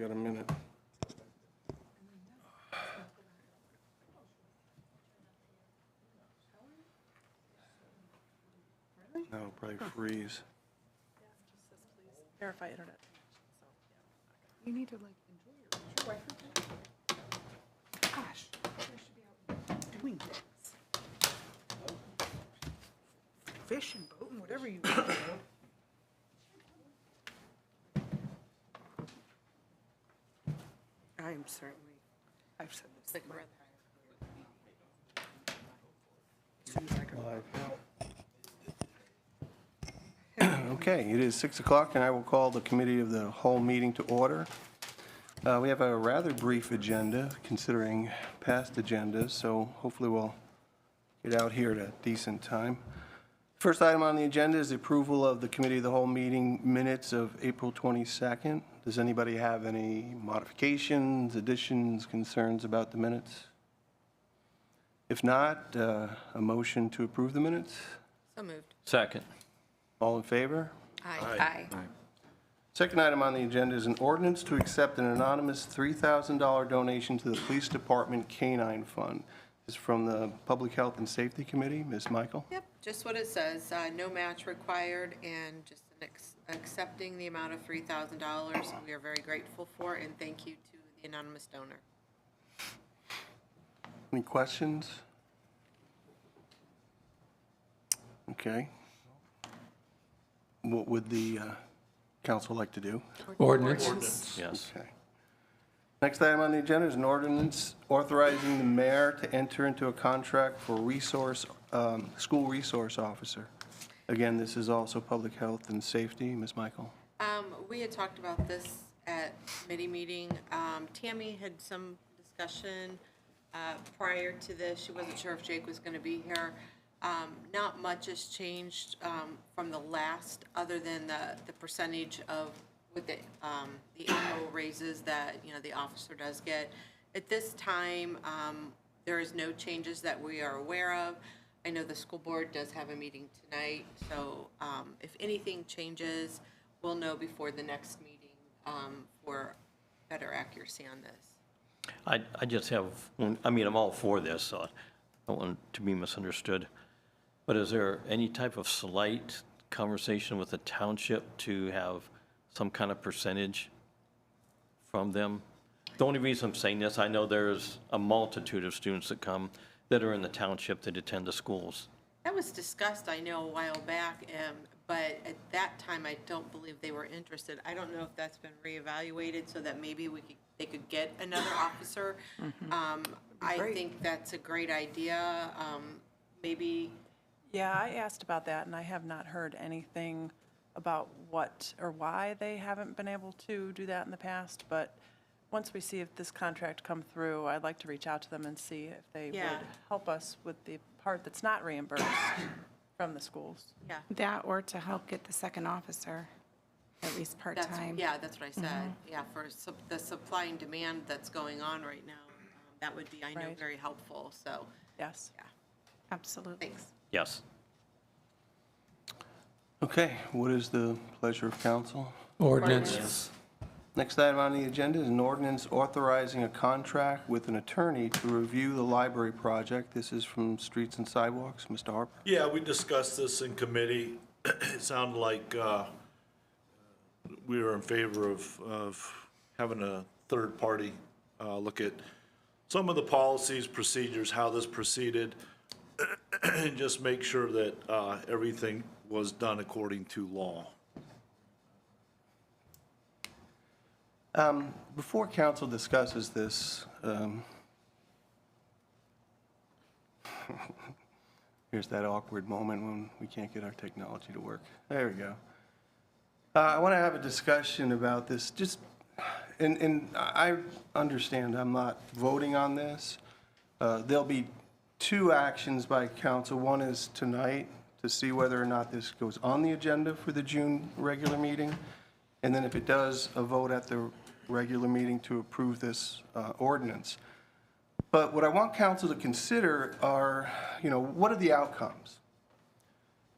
got a minute. No, probably freeze. Verify internet. You need to like enjoy your Wi-Fi. Gosh, you should be out doing things. Fishing, boating, whatever you want to do. I am certainly, I've said this. As soon as I go. Okay, it is 6 o'clock, and I will call the Committee of the Whole meeting to order. We have a rather brief agenda, considering past agendas, so hopefully we'll get out here at a decent time. First item on the agenda is the approval of the Committee of the Whole meeting minutes of April 22nd. Does anybody have any modifications, additions, concerns about the minutes? If not, a motion to approve the minutes? So moved. Second. All in favor? Aye. Second item on the agenda is an ordinance to accept an anonymous $3,000 donation to the Police Department Canine Fund. This is from the Public Health and Safety Committee. Ms. Michael? Yep, just what it says, no match required, and just accepting the amount of $3,000 we are very grateful for, and thank you to the anonymous donor. Any questions? Okay. What would the council like to do? Ordinance. Yes. Okay. Next item on the agenda is an ordinance authorizing the mayor to enter into a contract for school resource officer. Again, this is also public health and safety. Ms. Michael? We had talked about this at committee meeting. Tammy had some discussion prior to this. She wasn't sure if Jake was going to be here. Not much has changed from the last, other than the percentage of with the annual raises that, you know, the officer does get. At this time, there is no changes that we are aware of. I know the school board does have a meeting tonight, so if anything changes, we'll know before the next meeting for better accuracy on this. I just have, I mean, I'm all for this, so I don't want it to be misunderstood. But is there any type of slight conversation with the township to have some kind of percentage from them? The only reason I'm saying this, I know there's a multitude of students that come that are in the township that attend the schools. That was discussed, I know, a while back, but at that time, I don't believe they were interested. I don't know if that's been reevaluated so that maybe they could get another officer. I think that's a great idea. Maybe. Yeah, I asked about that, and I have not heard anything about what or why they haven't been able to do that in the past, but once we see if this contract come through, I'd like to reach out to them and see if they Yeah. would help us with the part that's not reimbursed from the schools. Yeah. That or to help get the second officer, at least part-time. Yeah, that's what I said. Yeah, for the supply and demand that's going on right now, that would be, I know, Right. very helpful, so, Yes. yeah, Absolutely. thanks. Yes. Okay, what is the pleasure of council? Ordinance. Next item on the agenda is an ordinance authorizing a contract with an attorney to review the library project. This is from Streets and Sidewalks. Mr. Harper? Yeah, we discussed this in committee. It sounded like we were in favor of having a third party look at some of the policies, procedures, how this proceeded, and just make sure that everything was done according to law. Before council discusses this, here's that awkward moment when we can't get our technology to work. There we go. I want to have a discussion about this, just, and I understand I'm not voting on this. There'll be two actions by council. One is tonight to see whether or not this goes on the agenda for the June regular meeting. And then if it does, a vote at the regular meeting to approve this ordinance. But what I want council to consider are, what are the outcomes?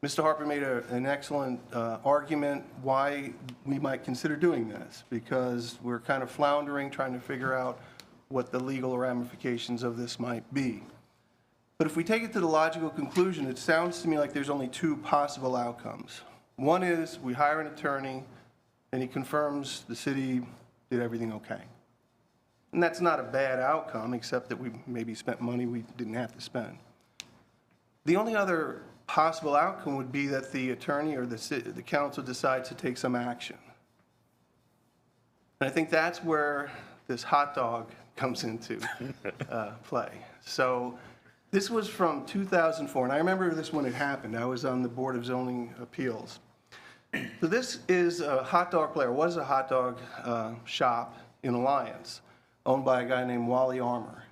Mr. Harper made an excellent argument why we might consider doing this, because we're kind of floundering, trying to figure out what the legal ramifications of this might be. But if we take it to the logical conclusion, it sounds to me like there's only two possible outcomes. One is we hire an attorney, and he confirms the city did everything okay. And that's not a bad outcome, except that we maybe spent money we didn't have to spend. The only other possible outcome would be that the attorney or the council decides to take some action. And I think that's where this hot dog comes into play. So this was from 2004, and I remember this when it happened. I was on the Board of Zoning Appeals. So this is a hot dog player, was a hot dog shop in Alliance, owned by a guy named Wally Armour.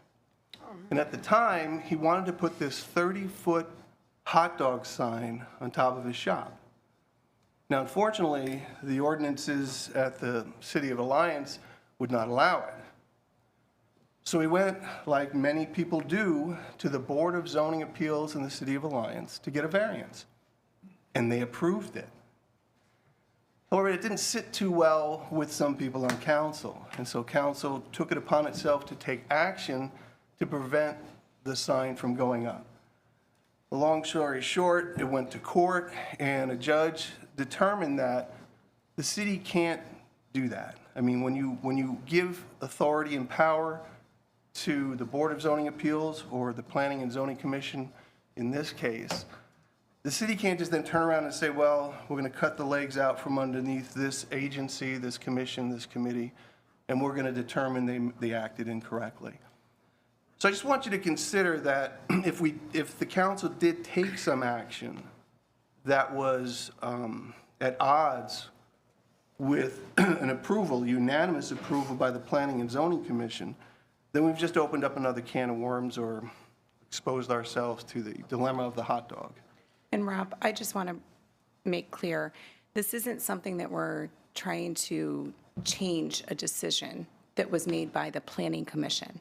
And at the time, he wanted to put this 30-foot hot dog sign on top of his shop. Now, unfortunately, the ordinances at the City of Alliance would not allow it. So he went, like many people do, to the Board of Zoning Appeals in the City of Alliance to get a variance. And they approved it. However, it didn't sit too well with some people on council. And so council took it upon itself to take action to prevent the sign from going up. The long story short, it went to court, and a judge determined that the city can't do that. I mean, when you give authority and power to the Board of Zoning Appeals or the Planning and Zoning Commission, in this case, the city can't just then turn around and say, well, we're going to cut the legs out from underneath this agency, this commission, this committee, and we're going to determine they acted incorrectly. So I just want you to consider that if the council did take some action that was at odds with an approval, unanimous approval by the Planning and Zoning Commission, then we've just opened up another can of worms or exposed ourselves to the dilemma of the hot dog. And Rob, I just want to make clear, this isn't something that we're trying to change a decision that was made by the Planning Commission.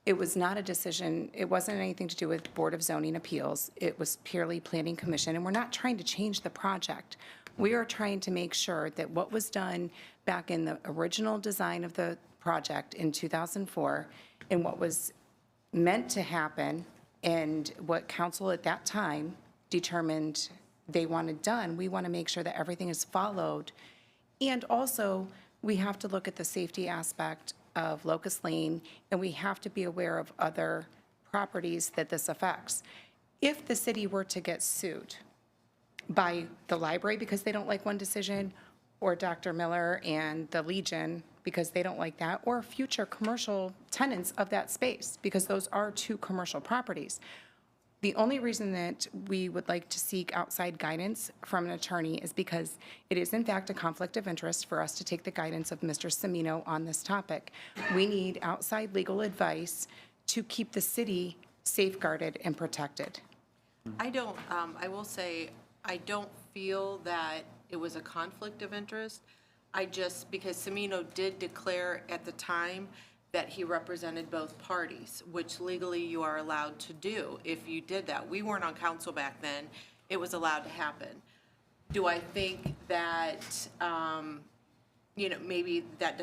It was not a decision, it wasn't anything to do with Board of Zoning Appeals. It was purely Planning Commission, and we're not trying to change the project. We are trying to make sure that what was done back in the original design of the project in 2004 and what was meant to happen and what council at that time determined they wanted done, we want to make sure that everything is followed. And also, we have to look at the safety aspect of Locust Lane, and we have to be aware of other properties that this affects. If the city were to get sued by the library because they don't like one decision, or Dr. Miller and the Legion because they don't like that, or future commercial tenants of that space, because those are two commercial properties, the only reason that we would like to seek outside guidance from an attorney is because it is in fact a conflict of interest for us to take the guidance of Mr. Semino on this topic. We need outside legal advice to keep the city safeguarded and protected. I will say, I don't feel that it was a conflict of interest. Because Semino did declare at the time that he represented both parties, which legally you are allowed to do if you did that. We weren't on council back then. It was allowed to happen. Do I think that, maybe that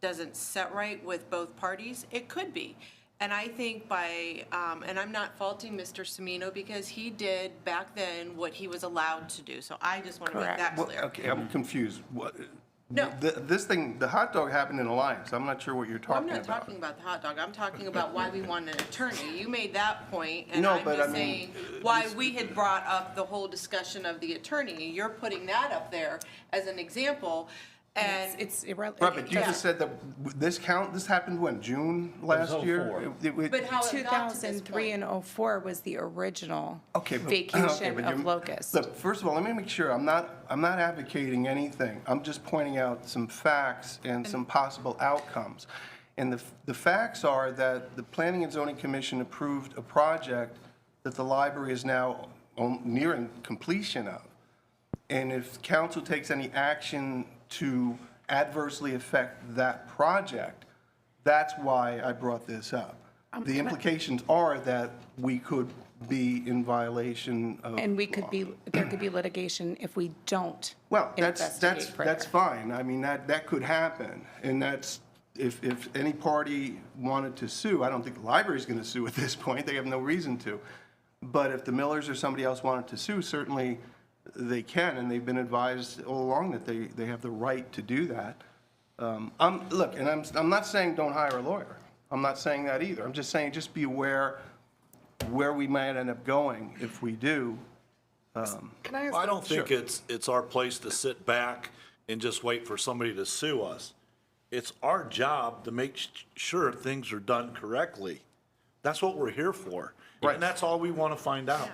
doesn't set right with both parties? It could be. And I think and I'm not faulting Mr. Semino because he did back then what he was allowed to do. So I just want to make that Well, clear. okay, I'm confused. No. This thing, the hot dog happened in Alliance. I'm not sure what you're Well, I'm talking not about. talking about the hot dog. I'm talking about why we want an attorney. You made that point, and No, I'm but just I mean, saying why we had brought up the whole discussion of the attorney. You're putting that up there as an example, and It's irrelevant. Right, but you just said that this happened when, June last year? but how it got to this 2003 point. and 04 was the original Okay, but- vacation okay, but of you're- Locust. Look, first of all, let me make sure, I'm not advocating anything. I'm just pointing out some facts and some possible outcomes. And the facts are that the Planning and Zoning Commission approved a project that the library is now nearing completion of. And if council takes any action to adversely affect that project, that's why I brought this up. The implications are that we could be in violation of. And we could be, there could be litigation if we don't Well, investigate further. that's fine. I mean, that could happen. And that's, if any party wanted to sue, I don't think the library's going to sue at this point. They have no reason to. But if the Millers or somebody else wanted to sue, certainly they can, and they've been advised all along that they have the right to do that. Look, and I'm not saying don't hire a lawyer. I'm not saying that either. I'm just saying just be aware where we might end up going if we do. Can I ask? I don't think it's our place to sit back and just wait for somebody to sue us. It's our job to make sure things are done correctly. That's what we're here for. Right. And that's all we want to find out.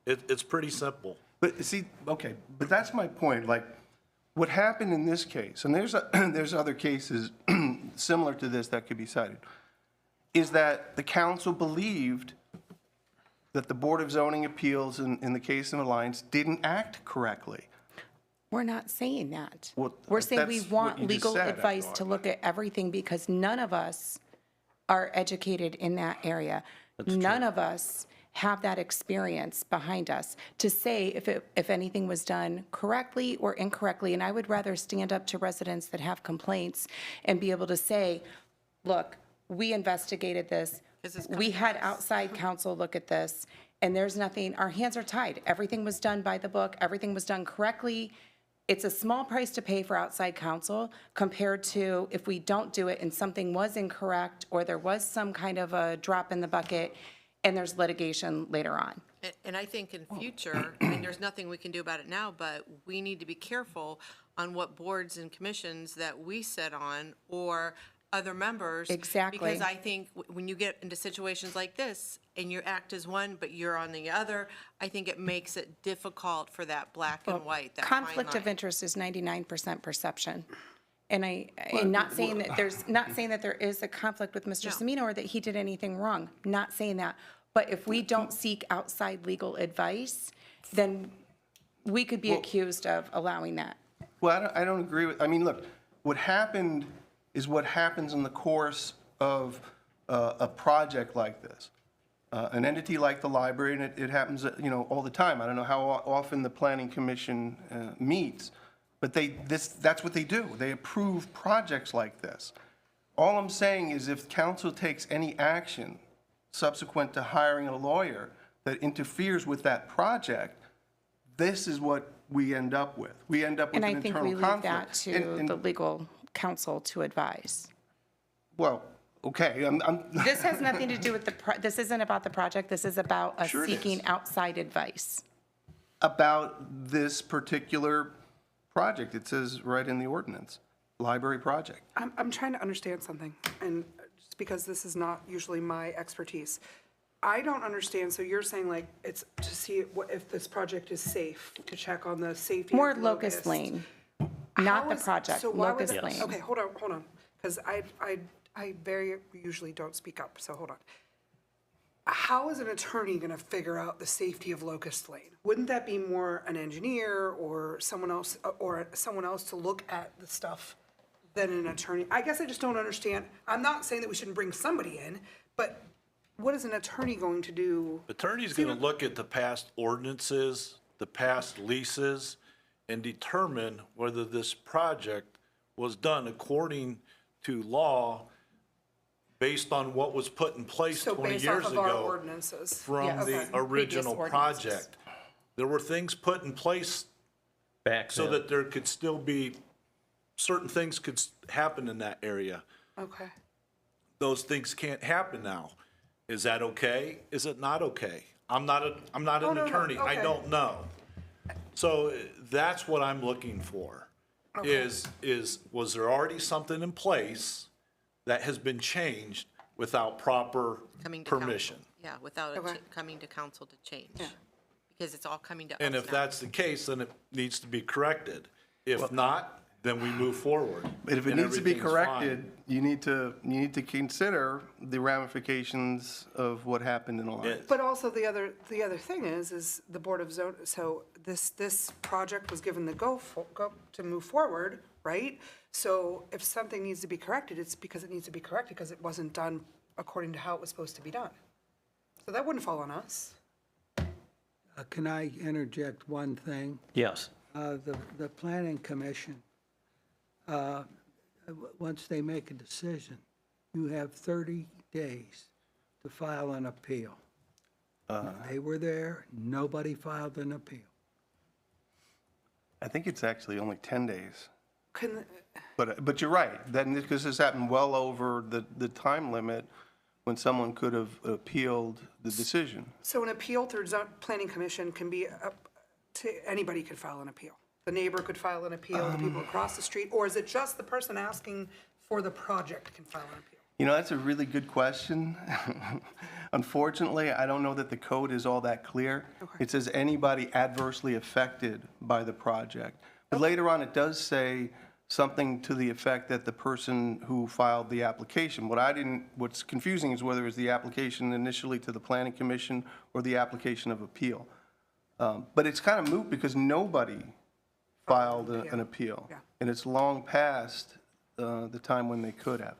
It's pretty simple. But see, okay, but that's my point, like, what happened in this case, and there's other cases similar to this that could be cited, is that the council believed that the Board of Zoning Appeals in the case of Alliance didn't act correctly. We're not saying that. Well, We're saying we that's what want you just legal said, advice after to all. look at everything because none of us are educated in that area. None of us have that experience behind us to say if anything was done correctly or incorrectly. And I would rather stand up to residents that have complaints and be able to say, look, we investigated this. We had outside counsel look at this, and there's nothing, our hands are tied. Everything was done by the book. Everything was done correctly. It's a small price to pay for outside counsel compared to if we don't do it and something was incorrect or there was some kind of a drop in the bucket and there's litigation later on. And I think in future, and there's nothing we can do about it now, but we need to be careful on what boards and commissions that we sit on or other members. Exactly. Because I think when you get into situations like this and you act as one, but you're on the other, I think it makes it difficult for that black and white, that fine Conflict of line. interest is 99% perception. And I'm not saying that there is a conflict with Mr. Semino or that he did anything wrong. Not saying that. But if we don't seek outside legal advice, then we could be accused of allowing that. Well, I don't agree with, I mean, look, what happened is what happens in the course of a project like this. An entity like the library, and it happens, all the time. I don't know how often the planning commission meets, but that's what they do. They approve projects like this. All I'm saying is if council takes any action subsequent to hiring a lawyer that interferes with that project, this is what we end up with. We end up with And an I think internal we conflict. leave that to the legal counsel to advise. Well, okay, This has nothing to do with this isn't about the project. This is about us Sure it is. seeking outside advice. about this particular project. It says right in the ordinance, library project. I'm trying to understand something, and just because this is not usually my expertise. I don't understand, so you're saying like it's to see if this project is safe, to check on the safety More of Locust Lane, not How the is- project, so why would Locust that- Lane. Okay, hold on, because I very usually don't speak up, so hold on. How is an attorney gonna figure out the safety of Locust Lane? Wouldn't that be more an engineer or someone else to look at the stuff than an attorney? I guess I just don't understand. I'm not saying that we shouldn't bring somebody in, but what is an attorney going to do? Attorney's going to look at the past ordinances, the past leases, and determine whether this project was done according to law based on what was put in place So 20 based off years of our ago ordinances. from Yeah, the okay. original Previous ordinances. project. There were things put in place Back so then. that there could still be, certain things could happen in that area. Okay. Those things can't happen now. Is that okay? Is it not okay? I'm not an no, attorney. I okay. don't know. So that's what I'm looking for. Is, was there already something in place that has been changed without proper Coming to council. permission? Yeah, without it Okay. coming to council to change. Because it's all coming to us And if now. that's the case, then it needs to be corrected. If not, then we move forward. But if it and needs to be everything's fine. corrected, you need to consider the ramifications of what happened in Alliance. But also the other thing is the Board of Zone, so this project was given the go to move forward, right? So if something needs to be corrected, it's because it needs to be corrected because it wasn't done according to how it was supposed to be done. So that wouldn't fall on us. Can I interject one thing? Yes. The planning commission, once they make a decision, you have 30 days to file an appeal. They were there, nobody filed an appeal. I think it's actually only 10 days. Can, But you're right, then, because this happened well over the time limit when someone could have appealed the decision. so an appeal through planning commission can be up to, anybody could file an appeal? The neighbor could file an appeal, the people across the street, or is it just the person asking for the project can file an appeal? You know, that's a really good question. Unfortunately, I don't know that the code is all that clear. Okay. It says anybody adversely affected by the project. But later on, it does say something to the effect that the person who filed the application, what's confusing is whether it's the application initially to the planning commission or the application of appeal. But it's kind of moot because nobody filed an appeal. Yeah. And it's long past the time when they could have.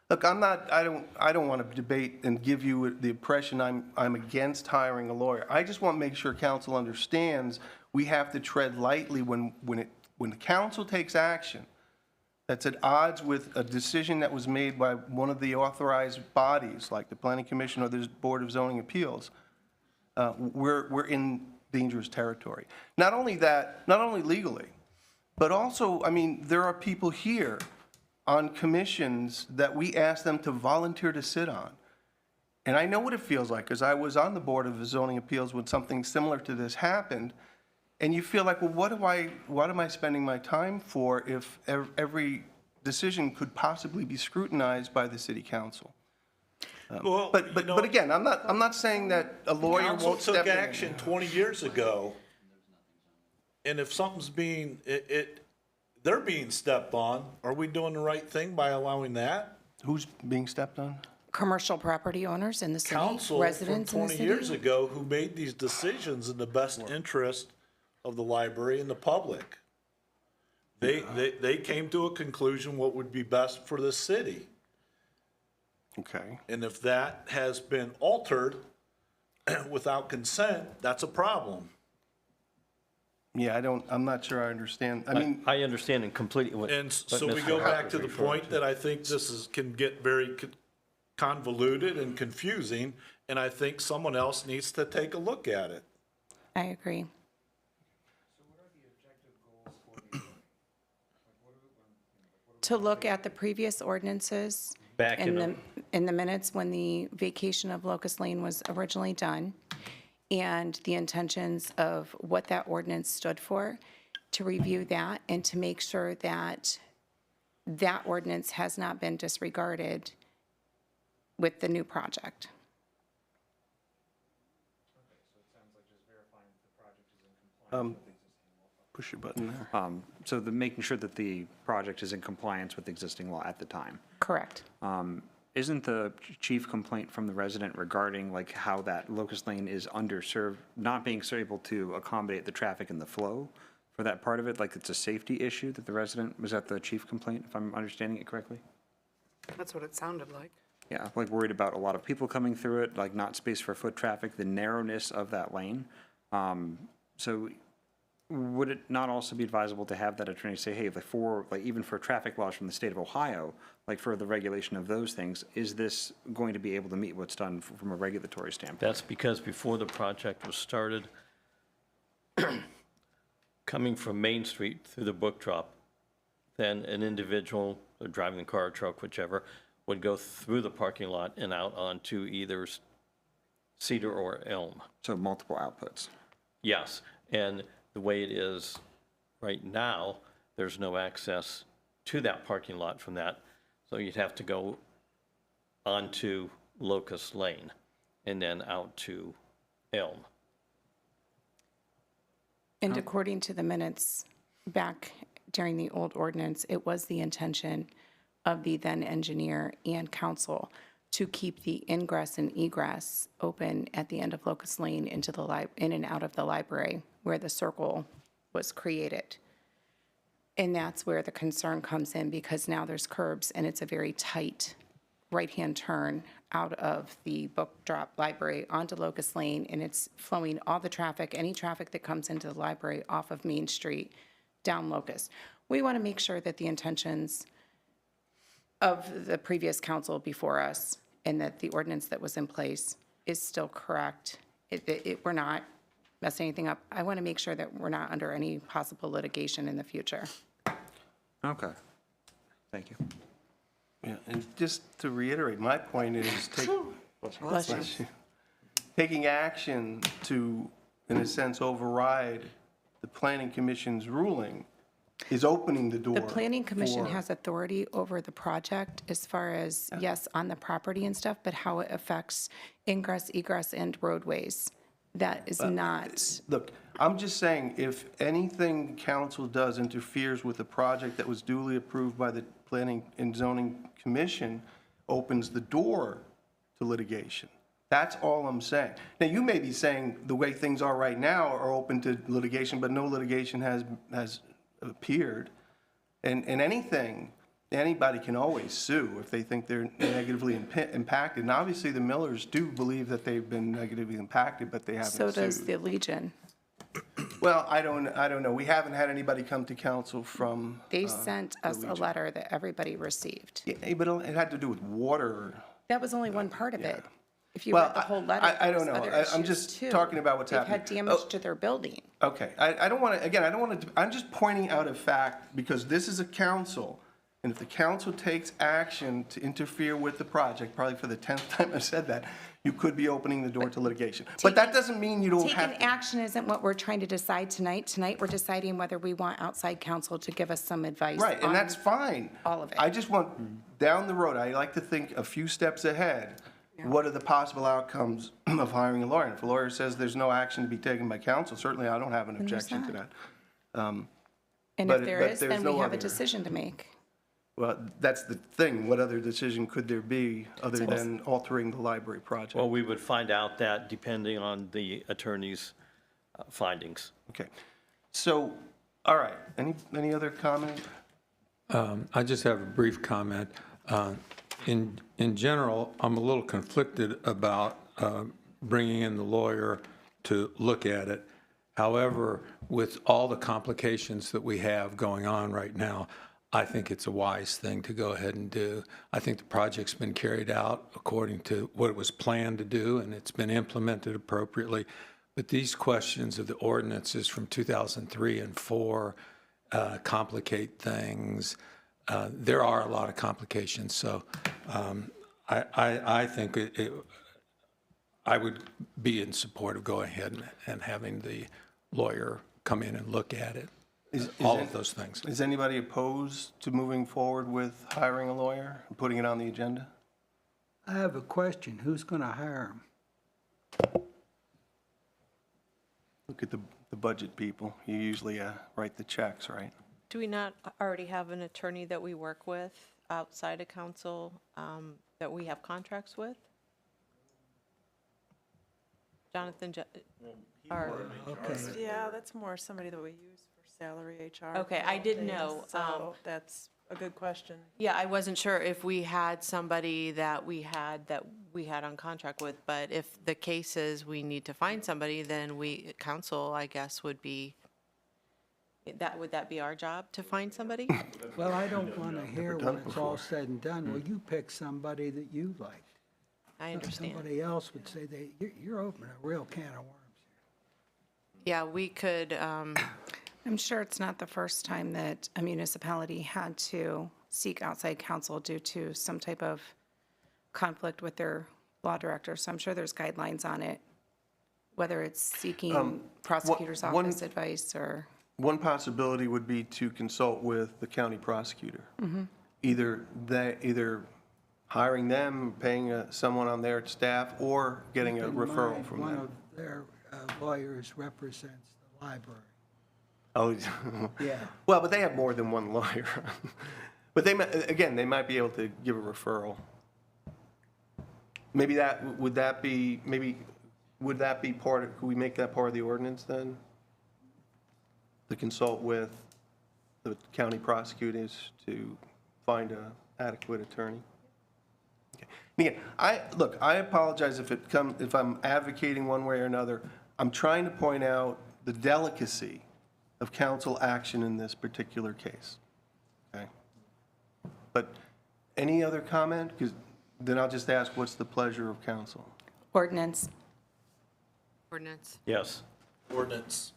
Look, I don't want to debate and give you the impression I'm against hiring a lawyer. I just want to make sure council understands we have to tread lightly when the council takes action that's at odds with a decision that was made by one of the authorized bodies, like the Planning Commission or the Board of Zoning Appeals. We're in dangerous territory. Not only that, not only legally, but also, I mean, there are people here on commissions that we ask them to volunteer to sit on. And I know what it feels like, because I was on the Board of Zoning Appeals when something similar to this happened. And you feel like, well, what am I spending my time for if every decision could possibly be scrutinized by the city council? Well, But again, I'm not saying that a lawyer council won't step took in. action 20 years ago, and if something's being, they're being stepped on, are we doing the right thing by allowing that? Who's being stepped on? Commercial property owners in the city, Council from residents in the 20 city. years ago who made these decisions in the best interest of the library and the public. They came to a conclusion what would be best for the city. Okay. And if that has been altered without consent, that's a problem. Yeah, I'm not sure I understand. I mean, I understand and completely what. And what so we Mr. go Hart back was to the referring point that I think can get very convoluted and confusing, and I think someone else needs to take a look at it. I agree. To look at the previous ordinances. Back in the- In the minutes when the vacation of Locust Lane was originally done, and the intentions of what that ordinance stood for, to review that and to make sure that that ordinance has not been disregarded with the new project. push your button there. So making sure that the project is in compliance with existing law at the time. Correct. Isn't the chief complaint from the resident regarding like how that Locust Lane is underserved, not being able to accommodate the traffic and the flow for that part of it? Like it's a safety issue that the resident, was that the chief complaint, if I'm understanding it correctly? That's what it sounded like. Yeah, like worried about a lot of people coming through it, like not space for foot traffic, the narrowness of that lane. So would it not also be advisable to have that attorney say, hey, even for traffic laws from the state of Ohio, like for the regulation of those things, is this going to be able to meet what's done from a regulatory standpoint? That's because before the project was started, coming from Main Street through the book drop, then an individual, driving the car or truck, whichever, would go through the parking lot and out onto either Cedar or Elm. So multiple outputs. Yes, and the way it is right now, there's no access to that parking lot from that. So you'd have to go onto Locust Lane and then out to Elm. And according to the minutes back during the old ordinance, it was the intention of the then engineer and council to keep the ingress and egress open at the end of Locust Lane into the in and out of the library where the circle was created. And that's where the concern comes in, because now there's curbs and it's a very tight right-hand turn out of the Book Drop Library onto Locust Lane, and it's flowing all the traffic, any traffic that comes into the library off of Main Street down Locust. We want to make sure that the intentions of the previous council before us and that the ordinance that was in place is still correct. We're not messing anything up. I want to make sure that we're not under any possible litigation in the future. Okay. Thank you. Yeah, and just to reiterate, my point is taking action to, in a sense, override the planning commission's ruling is opening the door. The planning commission for- has authority over the project as far as, yes, on the property and stuff, but how it affects ingress, egress, and roadways. That is not, Look, I'm just saying, if anything council does interferes with a project that was duly approved by the Planning and Zoning Commission, opens the door to litigation. That's all I'm saying. Now, you may be saying the way things are right now are open to litigation, but no litigation has appeared. And anything, anybody can always sue if they think they're negatively impacted. And obviously, the Millers do believe that they've been negatively impacted, but they haven't so sued. does the Legion. Well, I don't know. We haven't had anybody come to council from. They sent us a Legion. letter that everybody received. Yeah, but it had to do with water. That was only one part of it. If you Well, read the whole letter, I don't there's know. other I'm issues, just too. talking about what's They've happening. had damage Oh. to their building. Okay, I don't want to, again, I don't want to, I'm just pointing out a fact, because this is a council, and if the council takes action to interfere with the project, probably for the 10th time I've said that, you could be opening the door to litigation. But that doesn't mean you don't have Taking to. action isn't what we're trying to decide tonight. Tonight, we're deciding whether we want outside counsel to give us some advice. Right, and on that's fine. all of it. I just want, down the road, I like to think a few steps ahead. What are the possible outcomes of hiring a lawyer? And if a lawyer says there's no action to be taken by council, certainly I don't have an there's objection to not. that. And but- if there but is, there's then no we have a other- decision to make. Well, that's the thing. What other decision could there be other than altering the library project? Well, we would find out that depending on the attorney's findings. Okay. So, all right. Any other comment? I just have a brief comment. In general, I'm a little conflicted about bringing in the lawyer to look at it. However, with all the complications that we have going on right now, I think it's a wise thing to go ahead and do. I think the project's been carried out according to what it was planned to do, and it's been implemented appropriately. But these questions of the ordinances from 2003 and 4 complicate things. There are a lot of complications, so I think I would be in support of going ahead and having the lawyer come in and look at it, all of those things. Is anybody opposed to moving forward with hiring a lawyer and putting it on the agenda? I have a question. Who's going to hire him? Look at the budget people. You usually write the checks, right? Do we not already have an attorney that we work with outside of council that we have contracts with? Jonathan, or, Okay. Yeah, that's more somebody that we use for salary HR. Okay, I didn't know, So that's a good question. yeah, I wasn't sure if we had somebody that we had on contract with, but if the case is we need to find somebody, then council, I guess, would that be our job to find somebody? Well, I don't want to hear when it's all said and done, well, you pick somebody that you like. I understand. Somebody else would say, you're opening a real can of worms here. Yeah, we could, I'm sure it's not the first time that a municipality had to seek outside counsel due to some type of conflict with their law director. So I'm sure there's guidelines on it, whether it's seeking prosecutor's one- office advice or. One possibility would be to consult with the county prosecutor. Either hiring them, paying someone on their staff, or getting a Keep in referral mind, from one them. of their lawyers represents the library. Oh, Yeah. well, but they have more than one lawyer. But they might be able to give a referral. Maybe would that be part of, could we make that part of the ordinance then? To consult with the county prosecutors to find a adequate attorney? Again, I apologize if I'm advocating one way or another. I'm trying to point out the delicacy of council action in this particular case. Okay? But any other comment? Because then I'll just ask, what's the pleasure of council? Ordinance. Ordinance. Yes. Ordinance.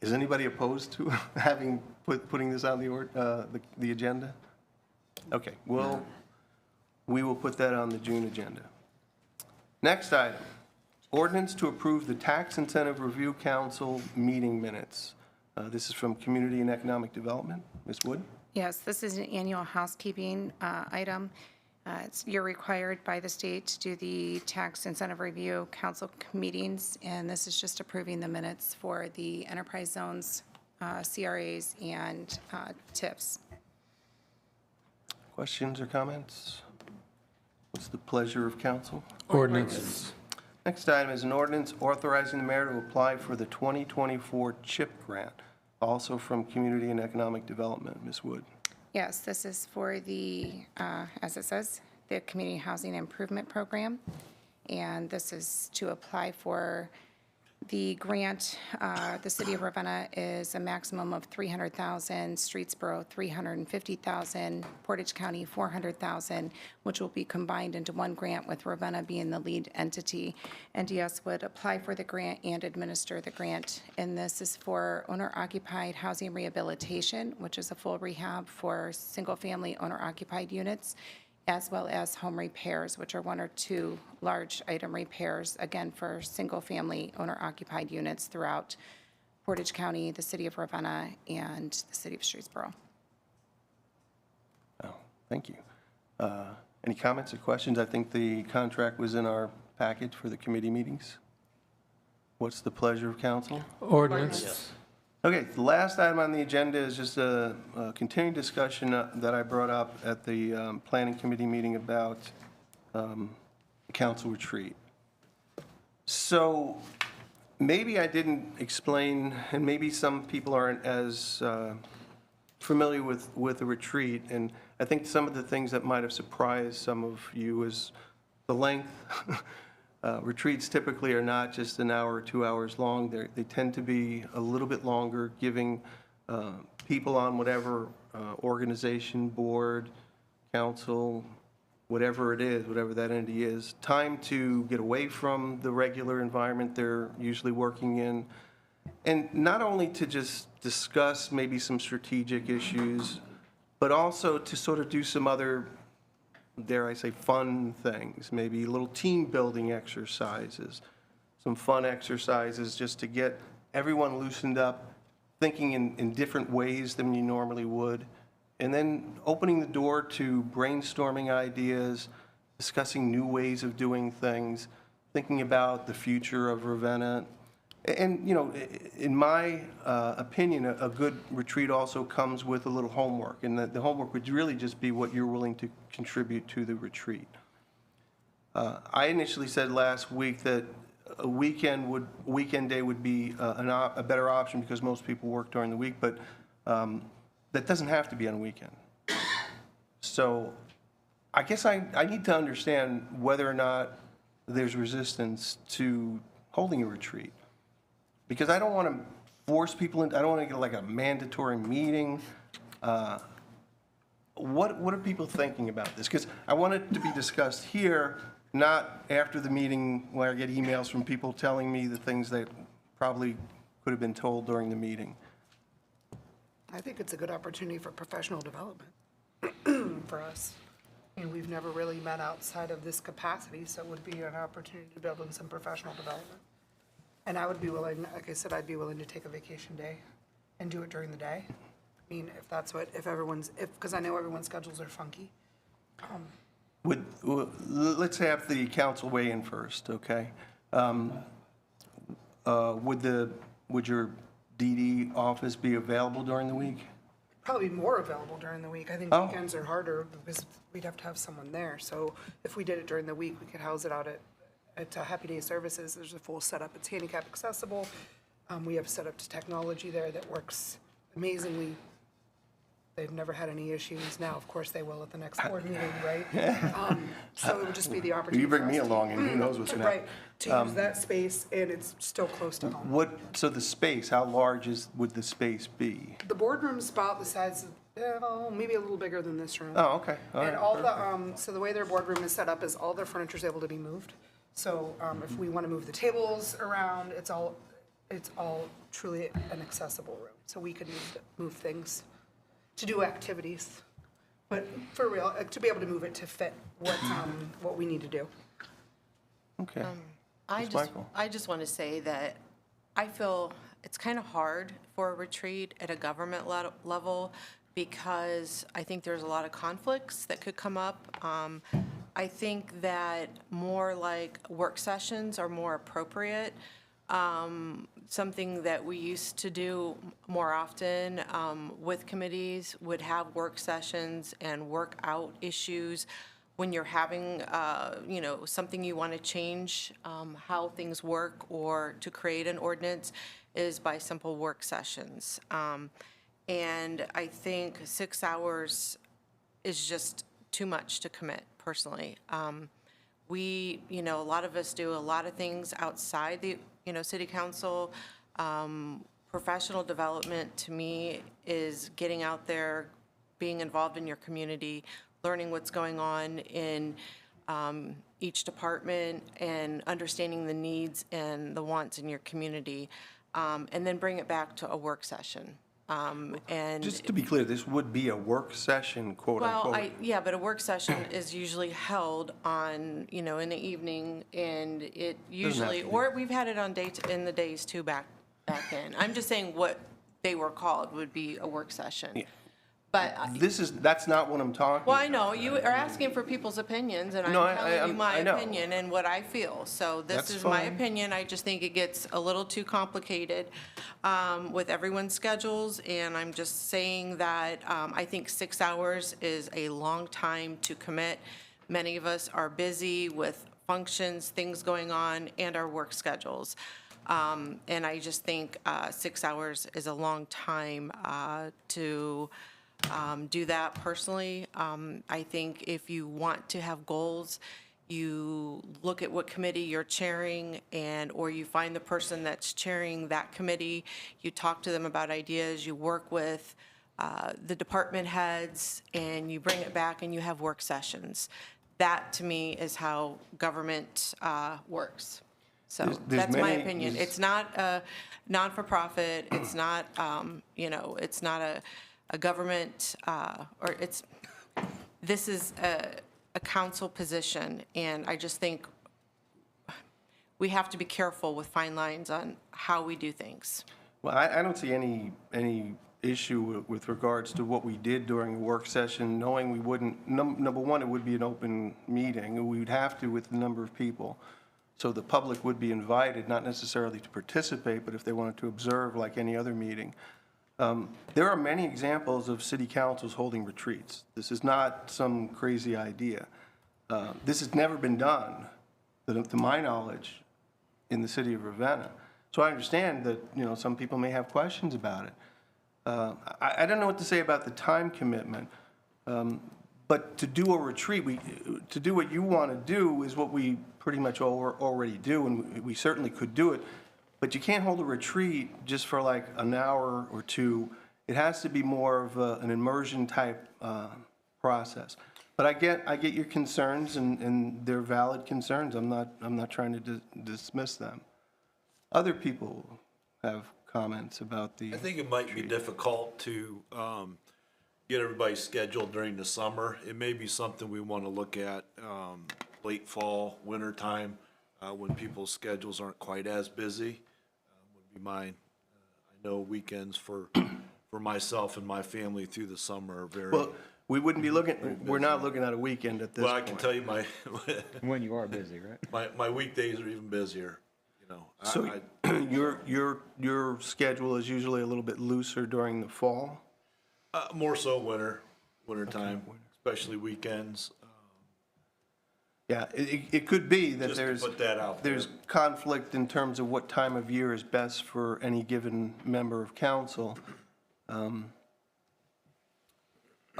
Is anybody opposed to having, putting this on the agenda? Okay, we will put that on the June agenda. Next item, ordinance to approve the Tax Incentive Review Council meeting minutes. This is from Community and Economic Development. Ms. Wood? Yes, this is an annual housekeeping item. You're required by the state to do the Tax Incentive Review Council meetings, and this is just approving the minutes for the enterprise zones, CRAs, and TIFs. Questions or comments? What's the pleasure of council? Ordinance. Next item is an ordinance authorizing the mayor to apply for the 2024 CHIP grant, also from Community and Economic Development. Ms. Wood? Yes, this is for the, as it says, the Community Housing Improvement Program. And this is to apply for the grant. The city of Ravenna is a maximum of $300,000, Streetsboro $350,000, Portage County $400,000, which will be combined into one grant with Ravenna being the lead entity. NDS would apply for the grant and administer the grant. And this is for owner-occupied housing rehabilitation, which is a full rehab for single-family owner-occupied units, as well as home repairs, which are 1 or 2 large item repairs, again, for single-family owner-occupied units throughout Portage County, the city of Ravenna, and the city of Streetsboro. Oh, thank you. Any comments or questions? I think the contract was in our package for the committee meetings. What's the pleasure of council? Ordinance. Okay, the last item on the agenda is just a continuing discussion that I brought up at the planning committee meeting about the council retreat. So maybe I didn't explain, and maybe some people aren't as familiar with a retreat, and I think some of the things that might have surprised some of you is the length. Retreats typically are not just an hour or 2 hours long. They tend to be a little bit longer, giving people on whatever organization, board, council, whatever it is, whatever that entity is, time to get away from the regular environment they're usually working in, and not only to just discuss maybe some strategic issues, but also to sort of do some other, dare I say, fun things, maybe little team building exercises, some fun exercises just to get everyone loosened up, thinking in different ways than you normally would, and then opening the door to brainstorming ideas, discussing new ways of doing things, thinking about the future of Ravenna. And, you know, in my opinion, a good retreat also comes with a little homework, and the homework would really just be what you're willing to contribute to the retreat. I initially said last week that a weekend day would be a better option because most people work during the week, but that doesn't have to be on a weekend. So I guess I need to understand whether or not there's resistance to holding a retreat. Because I don't want to force people into, I don't want to get like a mandatory meeting. What are people thinking about this? Because I want it to be discussed here, not after the meeting where I get emails from people telling me the things that probably could have been told during the meeting. I think it's a good opportunity for professional development for us. And we've never really met outside of this capacity, so it would be an opportunity to build in some professional development. And I would be willing, like I said, I'd be willing to take a vacation day and do it during the day. I mean, if that's what, because I know everyone's schedules are funky. Let's have the council weigh in first, okay? Would your DD office be available during the week? Probably more available during the week. I think Oh. weekends are harder because we'd have to have someone there. So if we did it during the week, we could house it out at Happy Day Services. There's a full setup. It's handicap accessible. We have set up to technology there that works amazingly they've never had any issues. Now, of course, they will at the next board meeting, right? So it would just be the opportunity You bring for us me to- along and who knows what's going to happen. Right, to use that space, and it's still close to home. So the space, how large would the space be? The boardroom's about the size of, maybe a little bigger than this room. Oh, okay, all And right. all the, so the way their boardroom is set up is all their furniture's able to be moved. So if we want to move the tables around, it's all truly an accessible room. So we could move things to do activities. But for real, to be able to move it to fit what we need to do. Okay. I Michael. just want to say that I feel it's kind of hard for a retreat at a government level because I think there's a lot of conflicts that could come up. I think that more like work sessions are more appropriate. Something that we used to do more often with committees would have work sessions and work out issues when you're having, something you want to change, how things work, or to create an ordinance is by simple work sessions. And I think 6 hours is just too much to commit, personally. We, a lot of us do a lot of things outside the, city council. Professional development, to me, is getting out there, being involved in your community, learning what's going on in each department, and understanding the needs and the wants in your community, and then bring it back to a work session. And Just to be clear, this would be a work session, quote well, unquote. but a work session is usually held on, in the evening, and it usually, to be. or we've had it on in the days too back in. I'm just saying what they were called would be a work session. Yeah. But, That's not what I'm talking well, about. I know, you are asking for people's opinions, and I'm No, telling you my I know. opinion and what I feel. So this That's is my fine. opinion. I just think it gets a little too complicated with everyone's schedules, and I'm just saying that I think 6 hours is a long time to commit. Many of us are busy with functions, things going on, and our work schedules. And I just think 6 hours is a long time to do that personally. I think if you want to have goals, you look at what committee you're chairing, or you find the person that's chairing that committee, you talk to them about ideas, you work with the department heads, and you bring it back and you have work sessions. That, to me, is how government works. So There's that's my many- opinion. there's- It's not a non-for-profit, it's not, it's not a government, this is a council position, and I just think we have to be careful with fine lines on how we do things. Well, I don't see any issue with regards to what we did during a work session, knowing we wouldn't, number one, it would be an open meeting, and we would have to with the number of people. So the public would be invited, not necessarily to participate, but if they wanted to observe like any other meeting. There are many examples of city councils holding retreats. This is not some crazy idea. This has never been done, to my knowledge, in the city of Ravenna. So I understand that, some people may have questions about it. I don't know what to say about the time commitment, but to do a retreat, to do what you want to do is what we pretty much already do, and we certainly could do it. But you can't hold a retreat just for like an hour or two. It has to be more of an immersion type process. But I get your concerns, and they're valid concerns. I'm not trying to dismiss them. Other people have comments about the. I think it might be difficult to get everybody scheduled during the summer. It may be something we want to look at late fall, winter time, when people's schedules aren't quite as busy. Would be mine. I know weekends for myself and my family through the summer are very. Well, we wouldn't be we're not looking at a weekend at this Well, I point. can tell you When you are busy, right? my weekdays are even busier, So your schedule is usually a little bit looser during the fall? More so wintertime, especially weekends. Yeah, it could be that Just to there's. put that out there. There's conflict in terms of what time of year is best for any given member of council.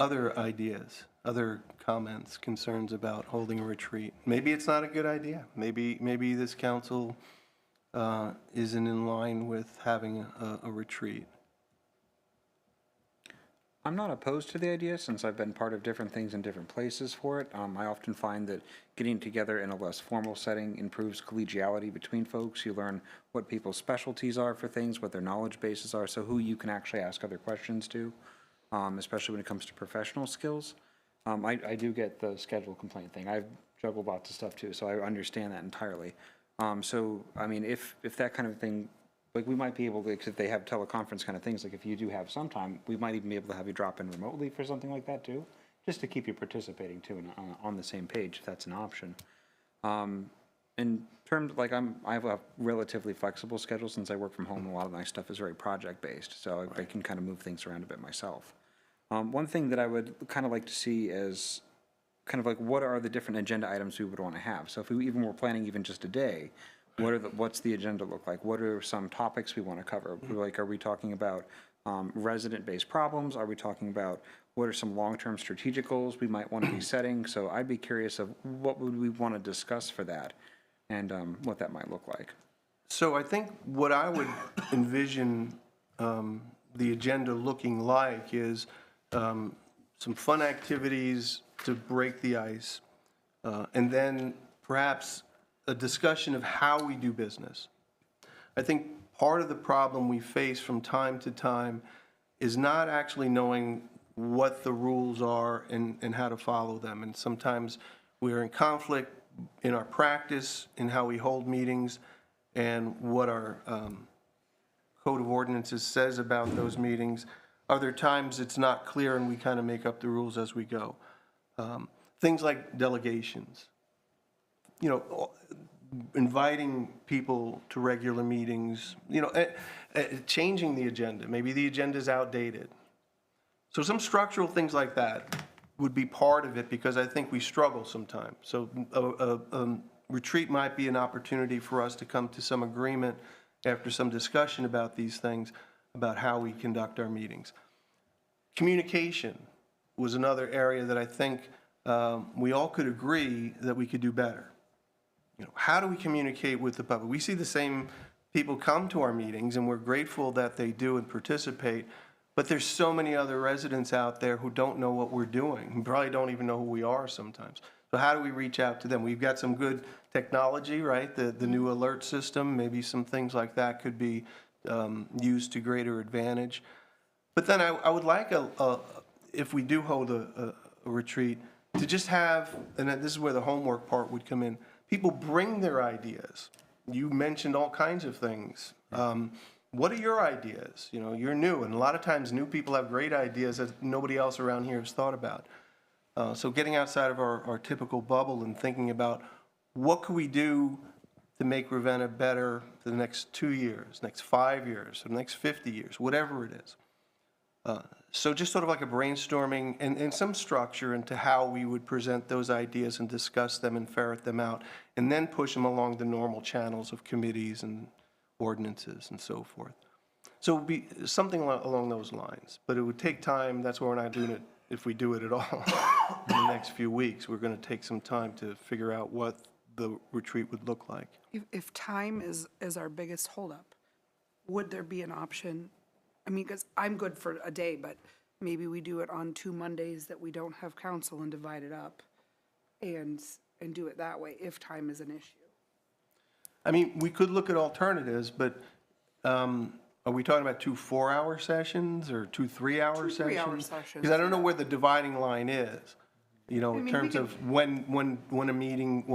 other ideas, other comments, concerns about holding a retreat? Maybe it's not a good idea. Maybe this council isn't in line with having a retreat. I'm not opposed to the idea since I've been part of different things in different places for it. I often find that getting together in a less formal setting improves collegiality between folks. You learn what people's specialties are for things, what their knowledge bases are, so who you can actually ask other questions to, especially when it comes to professional skills. I do get the schedule complaint thing. I've juggled lots of stuff too, so I understand that entirely. So, I mean, if that kind of thing, like, we might be able to, if they have teleconference kind of things, like if you do have some time, we might even be able to have you drop in remotely for something like that too, just to keep you participating too and on the same page, if that's an option. In terms, like, I have a relatively flexible schedule since I work from home. A lot of my stuff is very project-based, so I can kind of move things around a bit myself. One thing that I would kind of like to see is kind of like, what are the different agenda items we would want to have? So if we even were planning even just a day, what's the agenda look like? What are some topics we want to cover? Like, are we talking about resident-based problems? Are we talking about what are some long-term strategic goals we might want to be setting? So I'd be curious of what would we want to discuss for that and what that might look like. So I think what I would envision the agenda looking like is some fun activities to break the ice, and then perhaps a discussion of how we do business. I think part of the problem we face from time to time is not actually knowing what the rules are and how to follow them. And sometimes we're in conflict in our practice, in how we hold meetings, and what our code of ordinances says about those meetings. Other times it's not clear and we kind of make up the rules as we go. Things like delegations. You know, inviting people to regular meetings, you know, changing the agenda. Maybe the agenda's outdated. So some structural things like that would be part of it because I think we struggle sometimes. So a retreat might be an opportunity for us to come to some agreement after some discussion about these things, about how we conduct our meetings. Communication was another area that I think we all could agree that we could do better. You know, how do we communicate with the public? We see the same people come to our meetings, and we're grateful that they do and participate, but there's so many other residents out there who don't know what we're doing, who probably don't even know who we are sometimes. So how do we reach out to them? We've got some good technology, right? The new alert system, maybe some things like that could be used to greater advantage. But then I would like, if we do hold a retreat, to just have, and this is where the homework part would come in, people bring their ideas. You mentioned all kinds of things. What are your ideas? You know, you're new, and a lot of times new people have great ideas that nobody else around here has thought about. So getting outside of our typical bubble and thinking about what could we do to make Ravenna better for the next 2 years, next 5 years, or the next 50 years, whatever it is. So just sort of like a brainstorming and some structure into how we would present those ideas and discuss them and ferret them out, and then push them along the normal channels of committees and ordinances and so forth. So it would be something along those lines, but it would take time. That's why we're not doing it, if we do it at all, in the next few weeks. We're going to take some time to figure out what the retreat would look like. If time is our biggest holdup, would there be an option? I mean, because I'm good for a day, but maybe we do it on 2 Mondays that we don't have council and divide it up and do it that way if time is an issue. I mean, we could look at alternatives, but are we talking about 2 4-hour sessions or 2 3-hour sessions? 2 3-hour sessions. Because I don't know where the dividing line is, you know, in terms of when a meeting,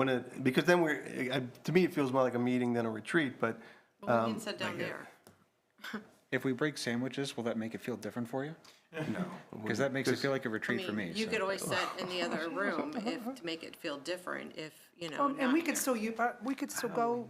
because then to me, it feels more like a meeting than a retreat, but. Well, we can sit down there. If we break sandwiches, will that make it feel different for you? No. Because that makes it feel like a I retreat for me. mean, you so. could always sit in the other room to make it feel different if, you know, And not we could here. still, we could still go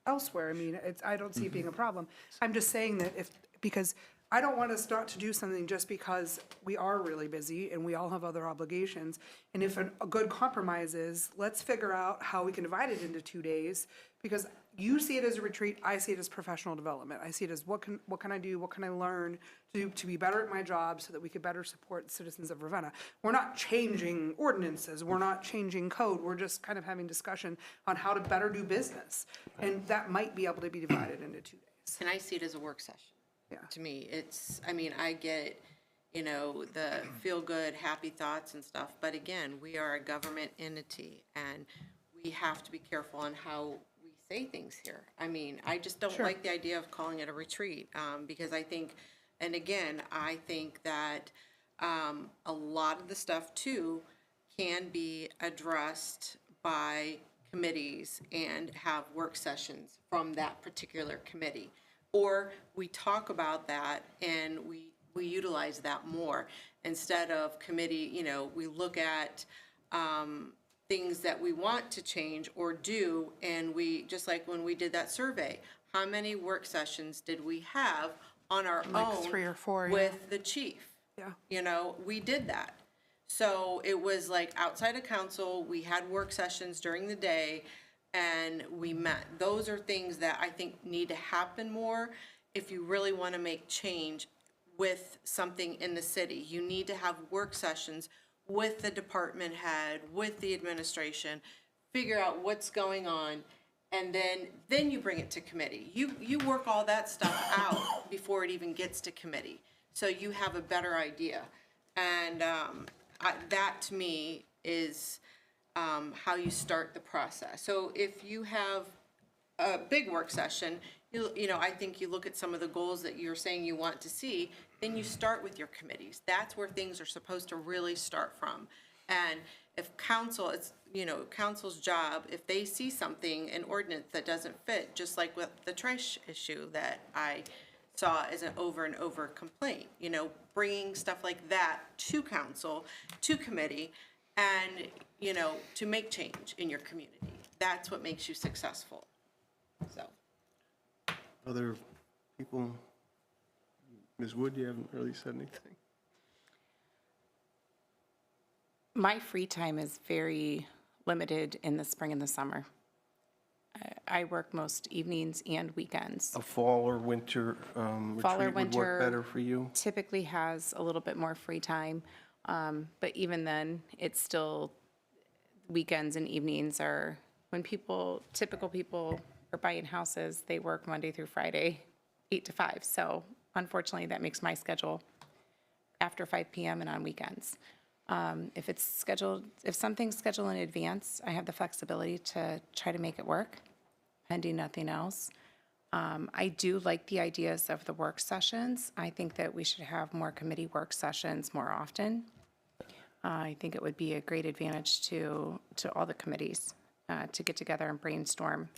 elsewhere. I mean, I don't see it being a problem. I'm just saying that because I don't want us not to do something just because we are really busy and we all have other obligations. And if a good compromise is, let's figure out how we can divide it into 2 days, because you see it as a retreat, I see it as professional development. I see it as what can I do, what can I learn to be better at my job so that we could better support the citizens of Ravenna. We're not changing ordinances, we're not changing code, we're just kind of having discussion on how to better do business. And that might be able to be divided into 2 days. And I see it as a work session. Yeah. To me, I mean, I get, the feel-good, happy thoughts and stuff, but again, we are a government entity, and we have to be careful on how we say things here. I mean, I just don't like the idea of calling it a retreat, because I think, and again, I think that a lot of the stuff, too, can be addressed by committees and have work sessions from that particular committee. Or we talk about that and we utilize that more instead of committee, we look at things that we want to change or do, and we, just like when we did that survey, how many work sessions did we have on our own? 3 or 4, yeah. With the chief? Yeah. We did that. So it was like outside of council, we had work sessions during the day, and we met. Those are things that I think need to happen more if you really want to make change with something in the city. You need to have work sessions with the department head, with the administration, figure out what's going on, and then you bring it to committee. You work all that stuff out before it even gets to committee, so you have a better idea. And that, to me, is how you start the process. So if you have a big work session, I think you look at some of the goals that you're saying you want to see, then you start with your committees. That's where things are supposed to really start from. And if council, it's, council's job, if they see something, an ordinance that doesn't fit, just like with the trash issue that I saw as an over and over complaint, bringing stuff like that to council, to committee, and, to make change in your community. That's what makes you successful. So. Other people? Ms. Wood, you haven't really said anything. My free time is very limited in the spring and the summer. I work most evenings and weekends. A fall or winter Fall or retreat would work winter better for you? typically has a little bit more free time, but even then, it's still, weekends and evenings are, when typical people are buying houses, they work Monday through Friday, 8 to 5. So unfortunately, that makes my schedule after 5 p.m. and on weekends. If something's scheduled in advance, I have the flexibility to try to make it work, pending nothing else. I do like the ideas of the work sessions. I think that we should have more committee work sessions more often. I think it would be a great advantage to all the committees to get together and brainstorm.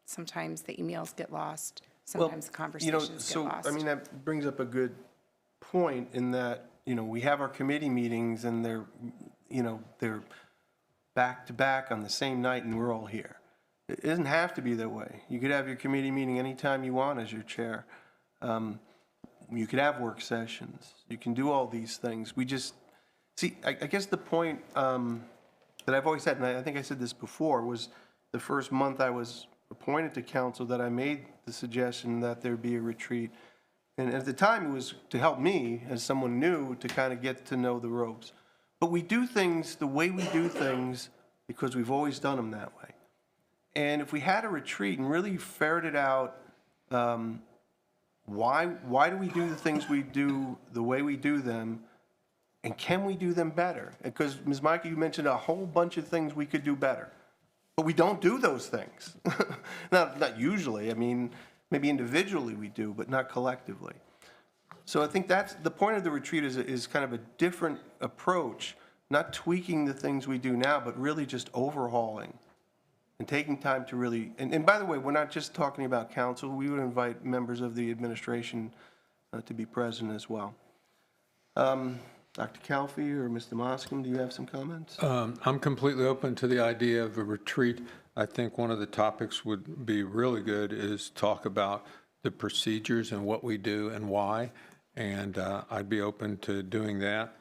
Sometimes the emails get lost. Sometimes the conversations get lost. I mean, that brings up a good point in that, we have our committee meetings and they're back to back on the same night and we're all here. It doesn't have to be that way. You could have your committee meeting anytime you want as your chair. You could have work sessions. You can do all these things. We just, see, I guess the point that I've always had, and I think I said this before, was the first month I was appointed to council that I made the suggestion that there be a retreat. And at the time, it was to help me, as someone new, to kind of get to know the ropes. But we do things the way we do things because we've always done them that way. And if we had a retreat and really ferreted out why do we do the things we do the way we do them, and can we do them better? Because, Ms. Micah, you mentioned a whole bunch of things we could do better. But we don't do those things. Not usually. I mean, maybe individually we do, but not collectively. So I think that's the point of the retreat is kind of a different approach, not tweaking the things we do now, but really just overhauling and taking time to really, and by the way, we're not just talking about council. We would invite members of the administration to be present as well. Dr. Calfee or Mr. Moscom, do you have some comments? I'm completely open to the idea of a retreat. I think one of the topics would be really good is talk about the procedures and what we do and why. and I'd be open to doing that.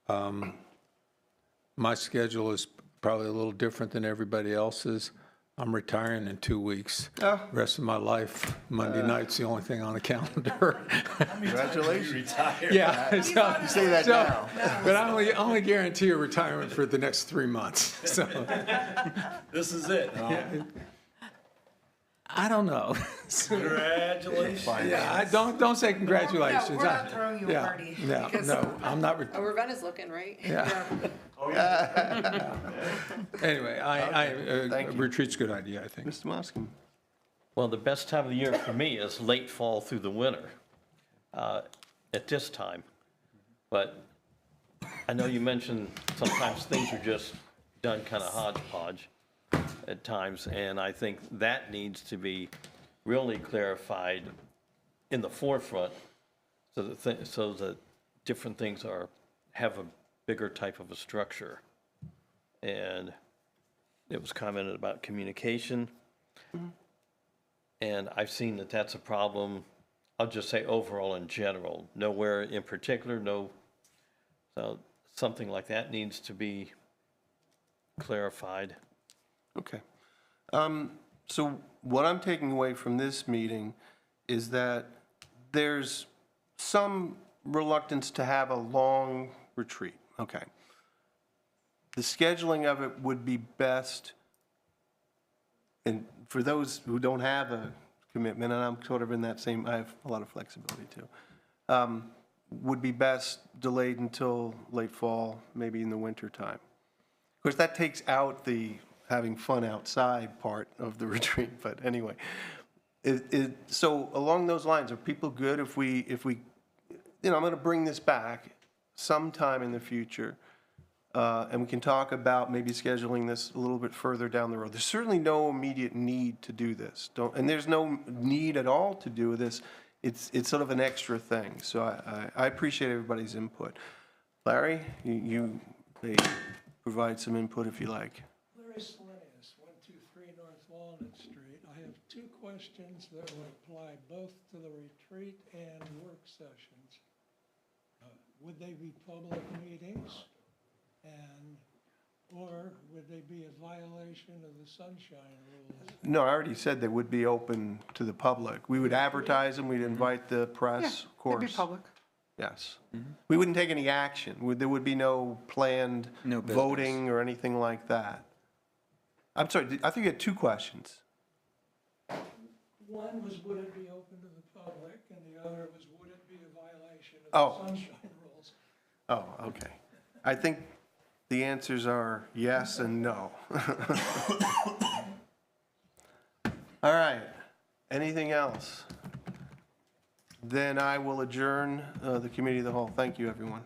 My schedule is probably a little different than everybody else's. I'm retiring in 2 weeks. Rest of my life, Monday night's the only thing on the calendar. Congratulations. Yeah. You say that now. But I only guarantee a retirement for the next 3 months, so. This is it, huh? I don't know. Congratulations. Yeah, don't say congratulations. No, we're not throwing you a Yeah, party, No, because- no, I'm not, Oh, Ravenna's looking, right? yeah. Anyway, Thank you. retreat's a good idea, I think. Mr. Moskin? Well, the best time of the year for me is late fall through the winter at this time. But I know you mentioned sometimes things are just done kind of hodgepodge at times, and I think that needs to be really clarified in the forefront so that different things have a bigger type of a structure. And it was commented about communication. And I've seen that that's a problem, I'll just say overall in general, nowhere in particular, so something like that needs to be clarified. Okay. So what I'm taking away from this meeting is that there's some reluctance to have a long retreat. Okay. The scheduling of it would be best, and for those who don't have a commitment, and I'm sort of in that same, I have a lot of flexibility too, would be best delayed until late fall, maybe in the winter time. Of course, that takes out the having fun outside part of the retreat, but anyway. So along those lines, are people good if we, I'm going to bring this back sometime in the future, and we can talk about maybe scheduling this a little bit further down the road. There's certainly no immediate need to do this, and there's no need at all to do this. It's sort of an extra thing, so I appreciate everybody's input. Larry, you may provide some input if you like. Larry Selenius, 123 North Walnut Street. I have two questions that would apply both to the retreat and work sessions. Would they be public meetings? Or would they be a violation of the sunshine rules? No, I already said they would be open to the public. We would advertise them, we'd invite the press, of course. It'd be public. Yes. We wouldn't take any action. There would be no planned No business. voting or anything like that. I'm sorry, I think you had two questions. One was, would it be open to the public? And the other was, would it be a violation of Oh. the sunshine rules? Oh, okay. I think the answers are yes and no. All right. Anything else? Then I will adjourn the committee of the whole. Thank you, everyone.